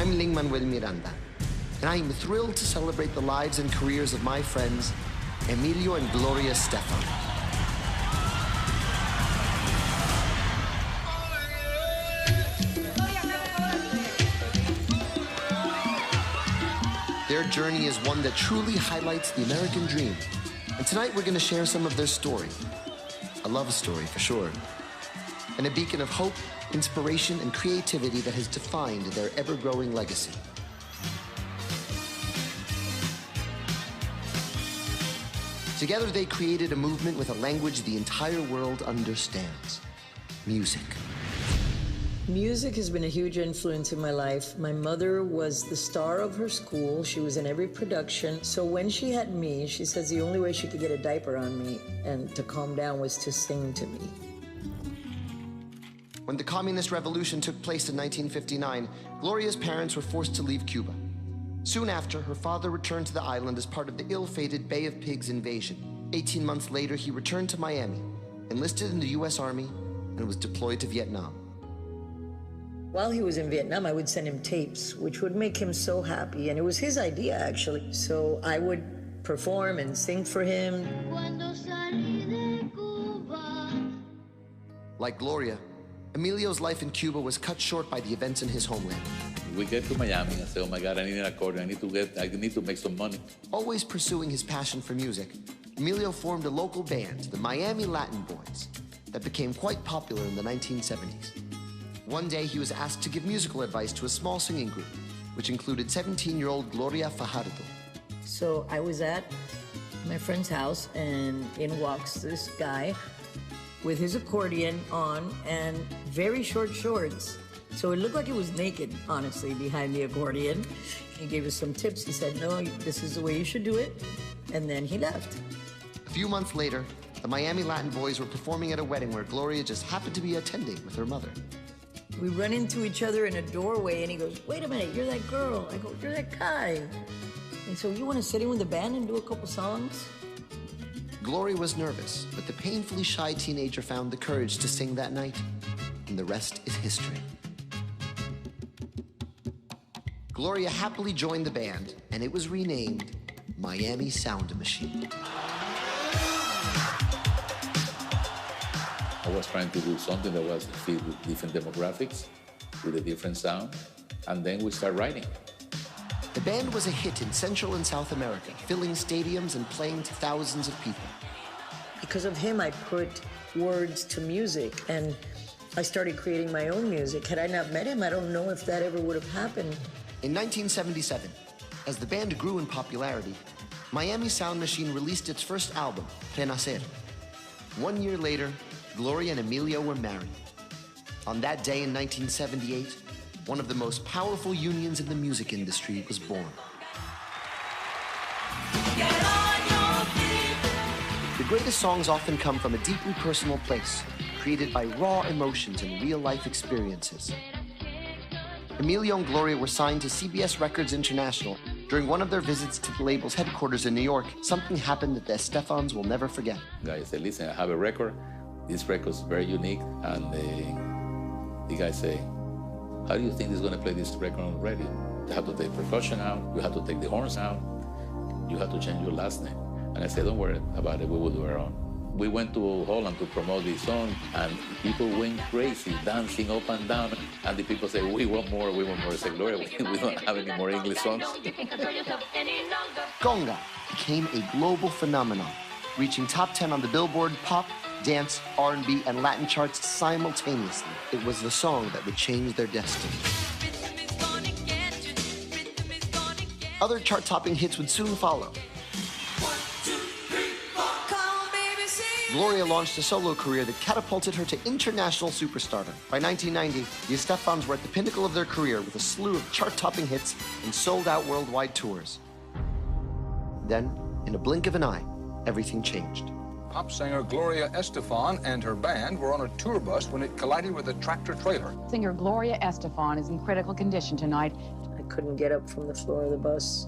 I'm Lin-Manuel Miranda, and I am thrilled to celebrate the lives and careers of my friends, Emilio and Gloria Estefan. Their journey is one that truly highlights the American dream. And tonight we're going to share some of their story. A love story, for sure. And a beacon of hope, inspiration, and creativity that has defined their ever-growing legacy. Together they created a movement with a language the entire world understands: music. Music has been a huge influence in my life. My mother was the star of her school. She was in every production. So when she had me, she says the only way she could get a diaper on me and to calm down was to sing to me. When the Communist Revolution took place in 1959, Gloria's parents were forced to leave Cuba. Soon after, her father returned to the island as part of the ill-fated Bay of Pigs invasion. 18 months later, he returned to Miami, enlisted in the U.S. Army, and was deployed to Vietnam. While he was in Vietnam, I would send him tapes, which would make him so happy. And it was his idea, actually. So I would perform and sing for him. Like Gloria, Emilio's life in Cuba was cut short by the events in his homeland. We get to Miami and say, oh my God, I need an accordion, I need to make some money. Always pursuing his passion for music, Emilio formed a local band, the Miami Latin Boys, that became quite popular in the 1970s. One day, he was asked to give musical advice to a small singing group, which included 17-year-old Gloria Fajardo. So I was at my friend's house, and in walks this guy with his accordion on and very short shorts. So it looked like he was naked, honestly, behind the accordion. He gave us some tips. He said, no, this is the way you should do it. And then he left. A few months later, the Miami Latin Boys were performing at a wedding where Gloria just happened to be attending with her mother. We run into each other in a doorway, and he goes, wait a minute, you're that girl. I go, you're that guy. And so you want to sit in with the band and do a couple songs? Gloria was nervous, but the painfully shy teenager found the courage to sing that night, and the rest is history. Gloria happily joined the band, and it was renamed Miami Sound Machine. I was trying to do something that was fit with different demographics, with a different sound, and then we start writing. The band was a hit in Central and South America, filling stadiums and playing to thousands of people. Because of him, I put words to music, and I started creating my own music. Had I not met him, I don't know if that ever would have happened. In 1977, as the band grew in popularity, Miami Sound Machine released its first album, Renacer. 1 year later, Gloria and Emilio were married. On that day in 1978, one of the most powerful unions in the music industry was born. The greatest songs often come from a deeply personal place, created by raw emotions and real-life experiences. Emilio and Gloria were signed to CBS Records International. During one of their visits to the label's headquarters in New York, something happened that the Estefans will never forget. Guy said, listen, I have a record. This record is very unique. And the guy said, how do you think he's going to play this record on the radio? You have to take percussion out. You have to take the horns out. You have to change your last name. And I said, don't worry about it. We will do our own. We went to Holland to promote this song, and people went crazy, dancing up and down. And the people say, we want more, we want more. I said, Gloria, we don't have any more English songs. Conga became a global phenomenon, reaching top 10 on the Billboard pop, dance, R&B, and Latin charts simultaneously. It was the song that would change their destiny. Other chart-topping hits would soon follow. Gloria launched a solo career that catapulted her to international superstardom. By 1990, the Estefans were at the pinnacle of their career with a slew of chart-topping hits and sold-out worldwide tours. Then, in a blink of an eye, everything changed. Pop singer Gloria Estefan and her band were on a tour bus when it collided with a tractor-trailer. Singer Gloria Estefan is in critical condition tonight. I couldn't get up from the floor of the bus.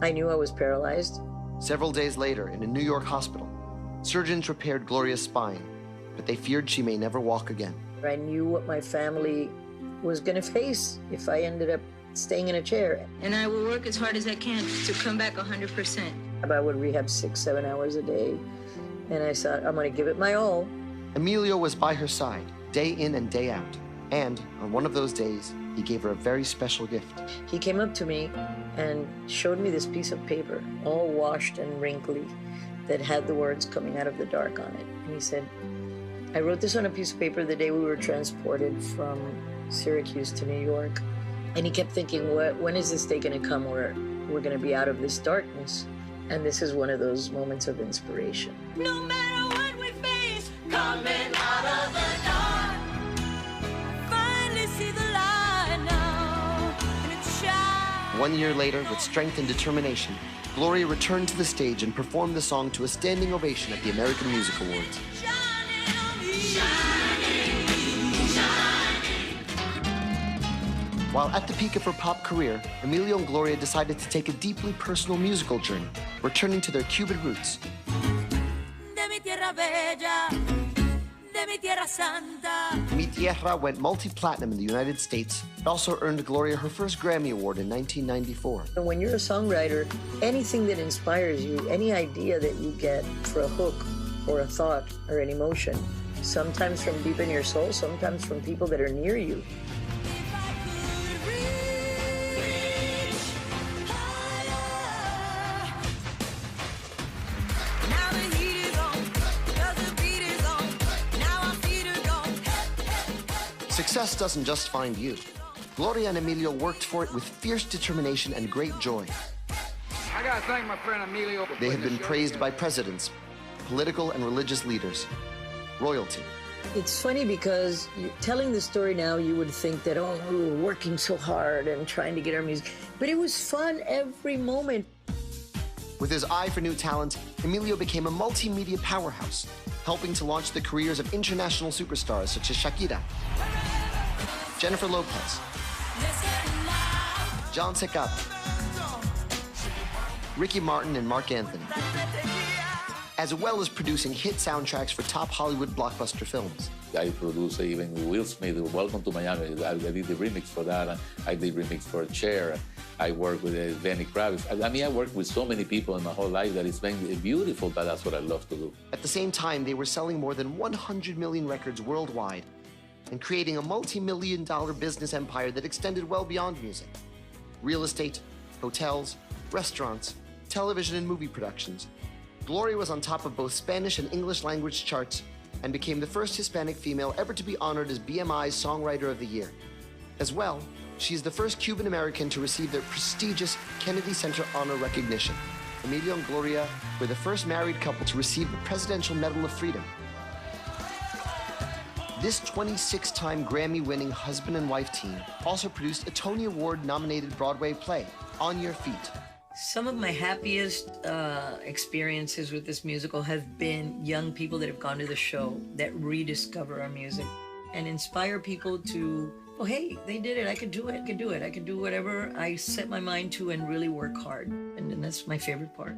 I knew I was paralyzed. Several days later, in a New York hospital, surgeons repaired Gloria's spine, but they feared she may never walk again. I knew what my family was going to face if I ended up staying in a chair. And I will work as hard as I can to come back 100%. I would rehab 6-7 hours a day, and I thought, I'm going to give it my all. Emilio was by her side, day in and day out. And on one of those days, he gave her a very special gift. He came up to me and showed me this piece of paper, all washed and wrinkly, that had the words coming out of the dark on it. And he said, I wrote this on a piece of paper the day we were transported from Syracuse to New York. And he kept thinking, when is this day going to come where we're going to be out of this darkness? And this is one of those moments of inspiration. No matter what we face, coming out of the dark, finally see the light now, and it shines. 1 year later, with strength and determination, Gloria returned to the stage and performed the song to a standing ovation at the American Music Awards. While at the peak of her pop career, Emilio and Gloria decided to take a deeply personal musical journey, returning to their Cuban roots. Mi Tierra went multi-platinum in the United States. It also earned Gloria her first Grammy Award in 1994. When you're a songwriter, anything that inspires you, any idea that you get for a hook or a thought or an emotion, sometimes from deep in your soul, sometimes from people that are near you. Success doesn't just find you. Gloria and Emilio worked for it with fierce determination and great joy. I gotta thank my friend Emilio. They have been praised by presidents, political and religious leaders, royalty. It's funny because telling the story now, you would think that, oh, we were working so hard and trying to get our music. But it was fun every moment. With his eye for new talent, Emilio became a multimedia powerhouse, helping to launch the careers of international superstars such as Shakira, Jennifer Lopez, John Secada, Ricky Martin and Mark Anthony, as well as producing hit soundtracks for top Hollywood blockbuster films. I produced even Will Smith, Welcome to Miami. I did the remix for that, and I did remix for Cher. I worked with Lenny Kravitz. I mean, I worked with so many people in my whole life that it's been beautiful, but that's what I love to do. At the same time, they were selling more than 100 million records worldwide and creating a multi-million-dollar business empire that extended well beyond music. Real estate, hotels, restaurants, television and movie productions. Gloria was on top of both Spanish and English language charts and became the first Hispanic female ever to be honored as BMI's Songwriter of the Year. As well, she is the first Cuban American to receive their prestigious Kennedy Center honor recognition. Emilio and Gloria were the first married couple to receive the Presidential Medal of Freedom. This 26-time Grammy-winning husband and wife team also produced a Tony Award-nominated Broadway play, On Your Feet. Some of my happiest experiences with this musical have been young people that have gone to the show that rediscover our music and inspire people to, oh, hey, they did it. I could do it. I could do it. I could do whatever I set my mind to and really work hard. And that's my favorite part.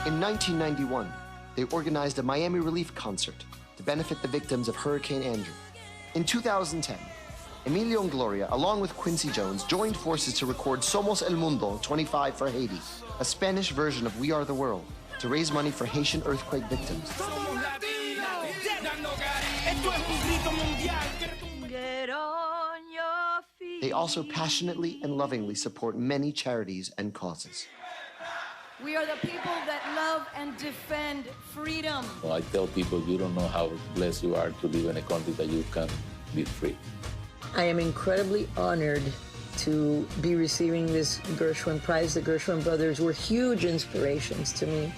In 1991, they organized a Miami relief concert to benefit the victims of Hurricane Andrew. In 2010, Emilio and Gloria, along with Quincy Jones, joined forces to record Somos el Mundo 25 for Haiti, a Spanish version of We Are the World, to raise money for Haitian earthquake victims. They also passionately and lovingly support many charities and causes. We are the people that love and defend freedom. Well, I tell people, you don't know how blessed you are to live in a country that you can be free. I am incredibly honored to be receiving this Gershwin Prize. The Gershwin brothers were huge inspirations to me.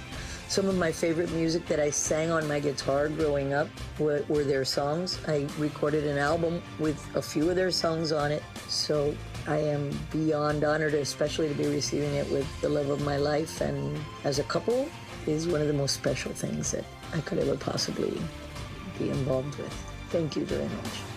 Some of my favorite music that I sang on my guitar growing up were their songs. I recorded an album with a few of their songs on it. So I am beyond honored, especially to be receiving it with the love of my life. And as a couple, is one of the most special things that I could ever possibly be involved with. Thank you very much.